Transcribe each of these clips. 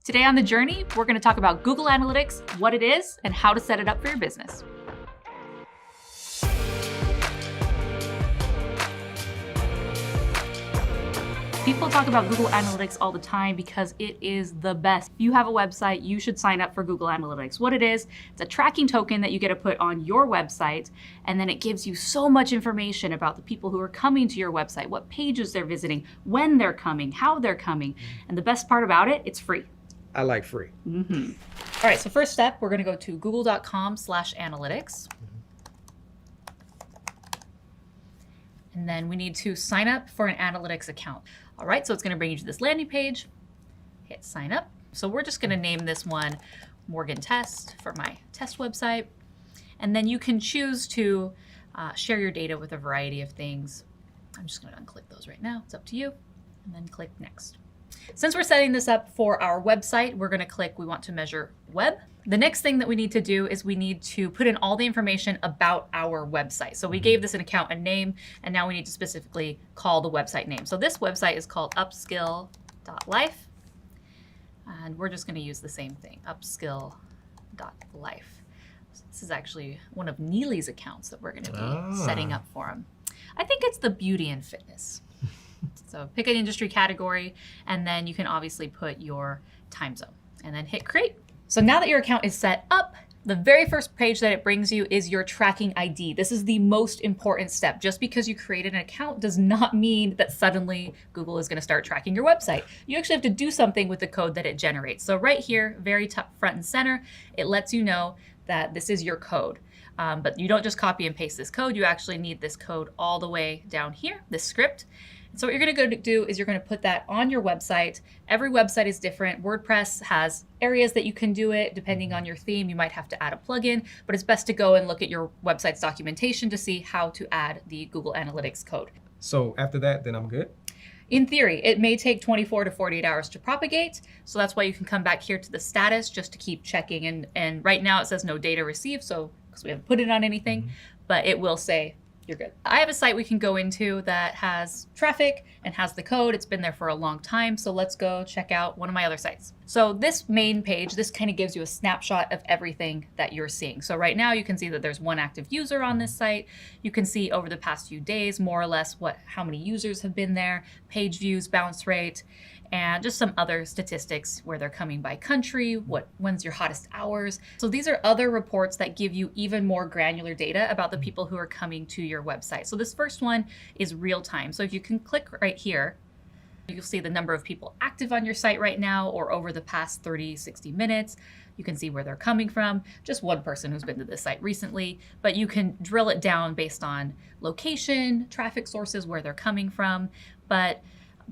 Today on The Journey, we're going to talk about Google Analytics, what it is, and how to set it up for your business. People talk about Google Analytics all the time because it is the best. If you have a website, you should sign up for Google Analytics. What it is, it's a tracking token that you get to put on your website, and then it gives you so much information about the people who are coming to your website, what pages they're visiting, when they're coming, how they're coming. And the best part about it, it's free. I like free. All right, so first step, we're gonna go to google.com/analytics. And then we need to sign up for an analytics account. All right, so it's gonna bring you to this landing page. Hit sign up. So we're just gonna name this one Morgan Test for my test website. And then you can choose to share your data with a variety of things. I'm just gonna unclick those right now. It's up to you. And then click next. Since we're setting this up for our website, we're gonna click, we want to measure web. The next thing that we need to do is we need to put in all the information about our website. So we gave this an account a name, and now we need to specifically call the website name. So this website is called upskill.life, and we're just gonna use the same thing, upskill.life. So this is actually one of Neely's accounts that we're gonna be setting up for him. I think it's the beauty and fitness. So pick an industry category, and then you can obviously put your time zone and then hit create. So now that your account is set up, the very first page that it brings you is your tracking ID. This is the most important step. Just because you created an account does not mean that suddenly Google is gonna start tracking your website. You actually have to do something with the code that it generates. So right here, very top front and center, it lets you know that this is your code. But you don't just copy and paste this code, you actually need this code all the way down here, this script. So what you're gonna go to do is you're gonna put that on your website. Every website is different. WordPress has areas that you can do it. Depending on your theme, you might have to add a plugin, but it's best to go and look at your website's documentation to see how to add the Google Analytics code. So after that, then I'm good? In theory, it may take 24 to 48 hours to propagate. So that's why you can come back here to the status just to keep checking. And right now it says no data received, so because we haven't put it on anything, but it will say you're good. I have a site we can go into that has traffic and has the code. It's been there for a long time. So let's go check out one of my other sites. So this main page, this kind of gives you a snapshot of everything that you're seeing. So right now you can see that there's one active user on this site. You can see over the past few days, more or less how many users have been there, page views, bounce rate, and just some other statistics where they're coming by country, when's your hottest hours. So these are other reports that give you even more granular data about the people who are coming to your website. So this first one is real time. So if you can click right here, you'll see the number of people active on your site right now or over the past 30, 60 minutes. You can see where they're coming from, just one person who's been to this site recently, but you can drill it down based on location, traffic sources, where they're coming from. But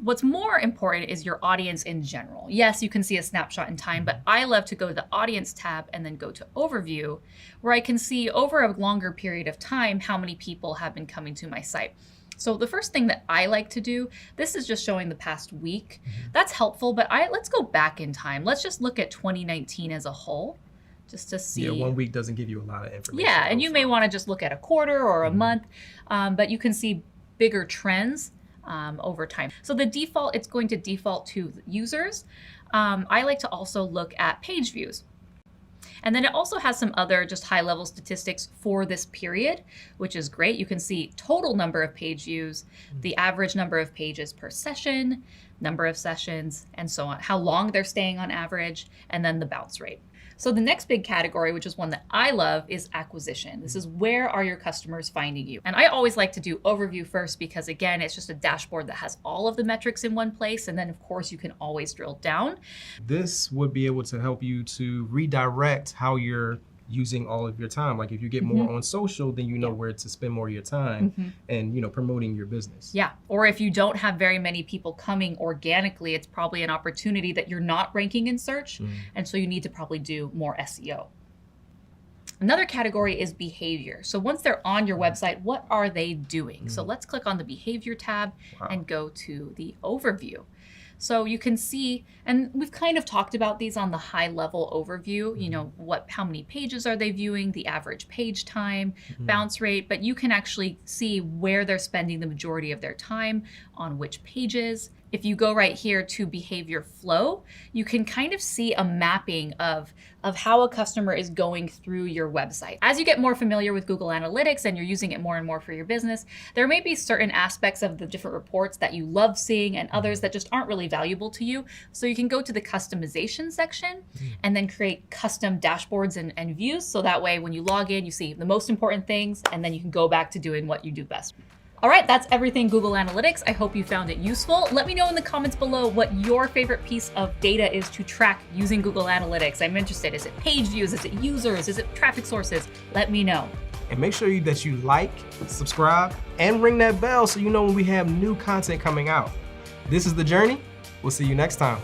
what's more important is your audience in general. Yes, you can see a snapshot in time, but I love to go to the audience tab and then go to overview, where I can see over a longer period of time how many people have been coming to my site. So the first thing that I like to do, this is just showing the past week. That's helpful, but let's go back in time. Let's just look at 2019 as a whole, just to see. Yeah, 1 week doesn't give you a lot of information. Yeah, and you may want to just look at a quarter or a month, but you can see bigger trends over time. So the default, it's going to default to users. I like to also look at page views. And then it also has some other just high level statistics for this period, which is great. You can see total number of page views, the average number of pages per session, number of sessions, and so on, how long they're staying on average, and then the bounce rate. So the next big category, which is one that I love, is acquisition. This is where are your customers finding you? And I always like to do overview first because again, it's just a dashboard that has all of the metrics in one place. And then of course you can always drill down. This would be able to help you to redirect how you're using all of your time. Like if you get more on social, then you know where to spend more of your time and promoting your business. Yeah, or if you don't have very many people coming organically, it's probably an opportunity that you're not ranking in search. And so you need to probably do more SEO. Another category is behavior. So once they're on your website, what are they doing? So let's click on the behavior tab and go to the overview. So you can see, and we've kind of talked about these on the high level overview, you know, how many pages are they viewing, the average page time, bounce rate, but you can actually see where they're spending the majority of their time, on which pages, If you go right here to behavior flow, you can kind of see a mapping of how a customer is going through your website. As you get more familiar with Google Analytics and you're using it more and more for your business, there may be certain aspects of the different reports that you love seeing and others that just aren't really valuable to you. So you can go to the customization section and then create custom dashboards and views. So that way when you log in, you see the most important things, and then you can go back to doing what you do best. All right, that's everything Google Analytics. I hope you found it useful. Let me know in the comments below what your favorite piece of data is to track using Google Analytics. I'm interested. Is it page views? Is it users? Is it traffic sources? Let me know. And make sure that you like, subscribe, and ring that bell so you know when we have new content coming out. This is The Journey. We'll see you next time.